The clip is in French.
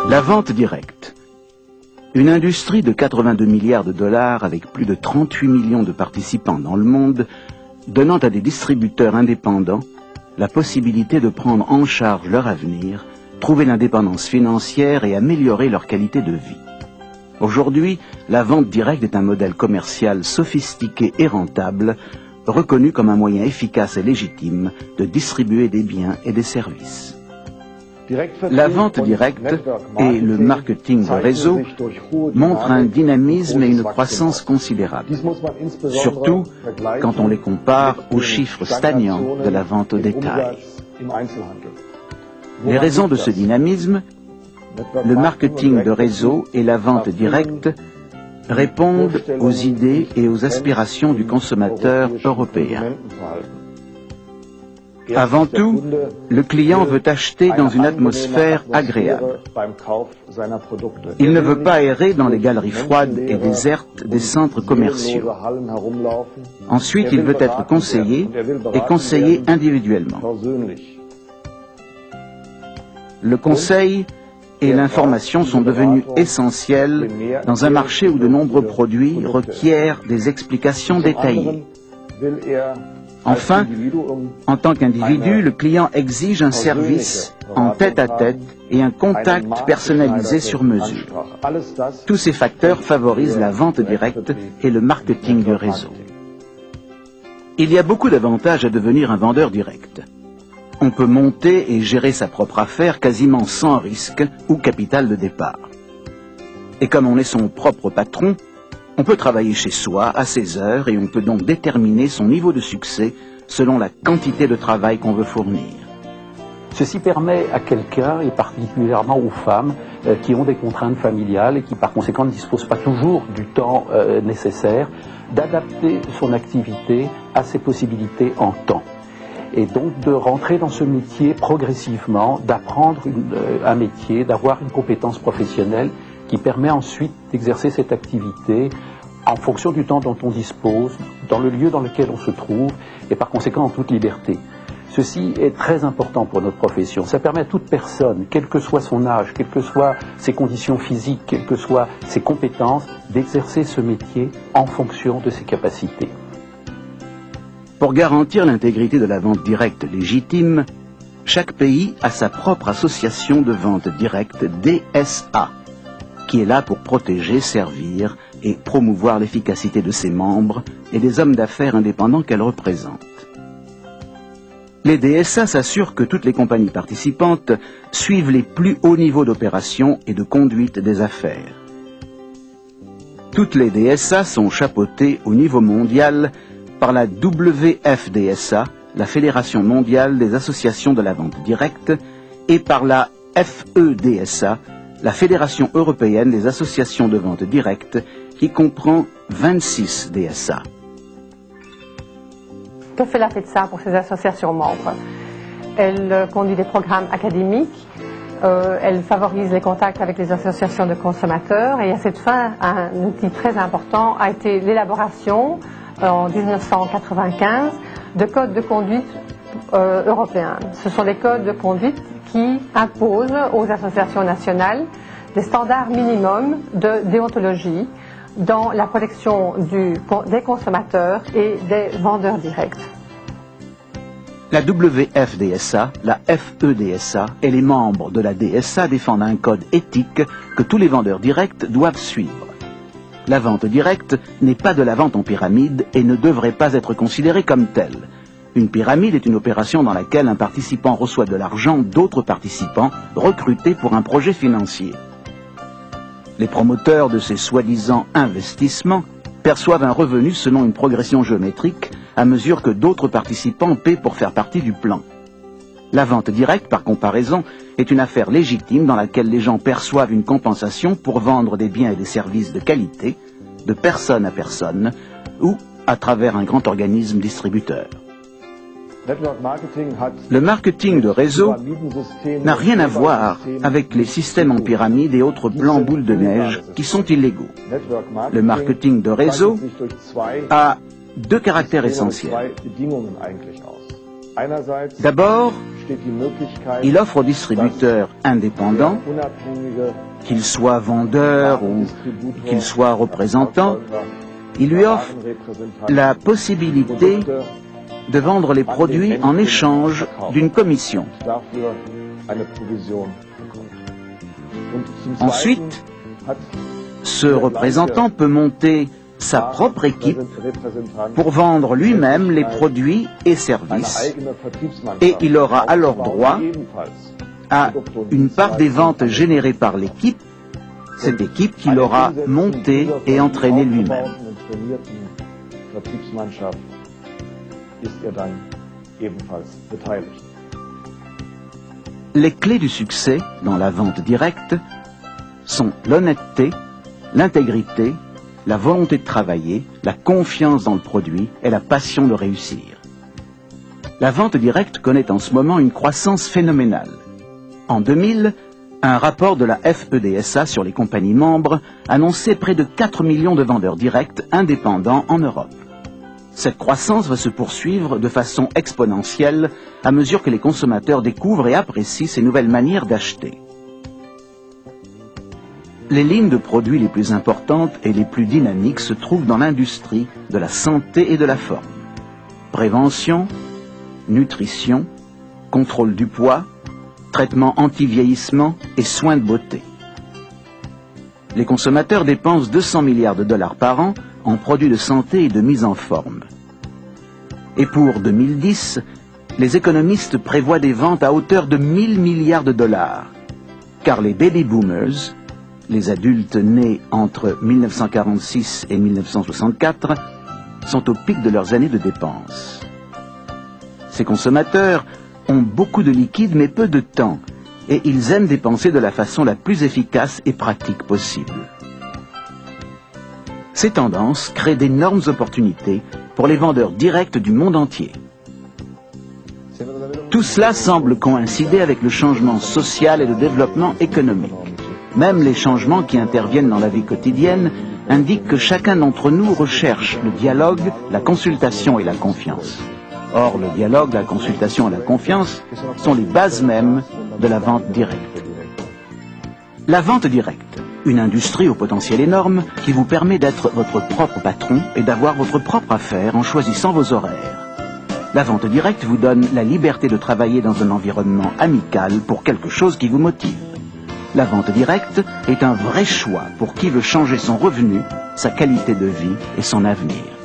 La vente directe. Une industrie de 82 milliards de dollars avec plus de 38 millions de participants dans le monde, donnant à des distributeurs indépendants la possibilité de prendre en charge leur avenir, trouver l'indépendance financière et améliorer leur qualité de vie. Aujourd'hui, la vente directe est un modèle commercial sophistiqué et rentable, reconnu comme un moyen efficace et légitime de distribuer des biens et des services. La vente directe et le marketing de réseau montrent un dynamisme et une croissance considérables, surtout quand on les compare aux chiffres stagnants de la vente au détail. Les raisons de ce dynamisme, le marketing de réseau et la vente directe répondent aux idées et aux aspirations du consommateur européen. Avant tout, le client veut acheter dans une atmosphère agréable. Il ne veut pas errer dans les galeries froides et désertes des centres commerciaux. Ensuite, il veut être conseillé et conseillé individuellement. Le conseil et l'information sont devenus essentiels dans un marché où de nombreux produits requièrent des explications détaillées. Enfin, en tant qu'individu, le client exige un service en tête-à-tête et un contact personnalisé sur mesure. Tous ces facteurs favorisent la vente directe et le marketing de réseau. Il y a beaucoup d'avantages à devenir un vendeur direct. On peut monter et gérer sa propre affaire quasiment sans risque ou capital de départ. Et comme on est son propre patron, on peut travailler chez soi à ses heures et on peut donc déterminer son niveau de succès selon la quantité de travail qu'on veut fournir. Ceci permet à quelqu'un, et particulièrement aux femmes, qui ont des contraintes familiales et qui par conséquent ne disposent pas toujours du temps nécessaire, d'adapter son activité à ses possibilités en temps. Et donc de rentrer dans ce métier progressivement, d'apprendre un métier, d'avoir une compétence professionnelle qui permet ensuite d'exercer cette activité en fonction du temps dont on dispose, dans le lieu dans lequel on se trouve, et par conséquent en toute liberté. Ceci est très important pour notre profession. Ça permet à toute personne, quel que soit son âge, quelles que soient ses conditions physiques, quelles que soient ses compétences, d'exercer ce métier en fonction de ses capacités. Pour garantir l'intégrité de la vente directe légitime, chaque pays a sa propre association de vente directe DSA, qui est là pour protéger, servir et promouvoir l'efficacité de ses membres et des hommes d'affaires indépendants qu'elle représente. Les DSA s'assurent que toutes les compagnies participantes suivent les plus hauts niveaux d'opération et de conduite des affaires. Toutes les DSA sont chapeautées au niveau mondial par la WFDSA, la Fédération mondiale des associations de la vente directe, et par la FEDSA, la Fédération européenne des associations de vente directe, qui comprend 26 DSA. Que fait la FEDSA pour ses associations membres? Elle conduit des programmes académiques, elle favorise les contacts avec les associations de consommateurs, et à cette fin, un outil très important a été l'élaboration, en 1995, de codes de conduite européens. Ce sont des codes de conduite qui imposent aux associations nationales des standards minimums de déontologie dans la protection des consommateurs et des vendeurs directs. La WFDSA, la FEDSA et les membres de la DSA défendent un code éthique que tous les vendeurs directs doivent suivre. La vente directe n'est pas de la vente en pyramide et ne devrait pas être considérée comme telle. Une pyramide est une opération dans laquelle un participant reçoit de l'argent d'autres participants recrutés pour un projet financier. Les promoteurs de ces soi-disant investissements perçoivent un revenu selon une progression géométrique à mesure que d'autres participants paient pour faire partie du plan. La vente directe, par comparaison, est une affaire légitime dans laquelle les gens perçoivent une compensation pour vendre des biens et des services de qualité, de personne à personne, ou à travers un grand organisme distributeur. Le marketing de réseau n'a rien à voir avec les systèmes en pyramide et autres plans boules de neige qui sont illégaux. Le marketing de réseau a deux caractères essentiels. D'abord, Il offre aux distributeurs indépendants, qu'ils soient vendeurs ou qu'ils soient représentants, il lui offre la possibilité de vendre les produits en échange d'une commission. Ensuite, ce représentant peut monter sa propre équipe pour vendre lui-même les produits et services, et il aura alors droit à une part des ventes générées par l'équipe, cette équipe qu'il aura montée et entraînée lui-même. Les clés du succès dans la vente directe sont l'honnêteté, l'intégrité, la volonté de travailler, la confiance dans le produit et la passion de réussir. La vente directe connaît en ce moment une croissance phénoménale. En 2000, un rapport de la FEDSA sur les compagnies membres annonçait près de 4 millions de vendeurs directs indépendants en Europe. Cette croissance va se poursuivre de façon exponentielle à mesure que les consommateurs découvrent et apprécient ces nouvelles manières d'acheter. Les lignes de produits les plus importantes et les plus dynamiques se trouvent dans l'industrie de la santé et de la forme. Prévention, nutrition, contrôle du poids, traitement anti-vieillissement et soins de beauté. Les consommateurs dépensent 200 milliards de dollars par an en produits de santé et de mise en forme. Et pour 2010, les économistes prévoient des ventes à hauteur de 1000 milliards de dollars, car les baby boomers, les adultes nés entre 1946 et 1964, sont au pic de leurs années de dépenses. Ces consommateurs ont beaucoup de liquide mais peu de temps, et ils aiment dépenser de la façon la plus efficace et pratique possible. Ces tendances créent d'énormes opportunités pour les vendeurs directs du monde entier. Tout cela semble coïncider avec le changement social et le développement économique. Même les changements qui interviennent dans la vie quotidienne indiquent que chacun d'entre nous recherche le dialogue, la consultation et la confiance. Or, le dialogue, la consultation et la confiance sont les bases mêmes de la vente directe. La vente directe, une industrie au potentiel énorme qui vous permet d'être votre propre patron et d'avoir votre propre affaire en choisissant vos horaires. La vente directe vous donne la liberté de travailler dans un environnement amical pour quelque chose qui vous motive. La vente directe est un vrai choix pour qui veut changer son revenu, sa qualité de vie et son avenir.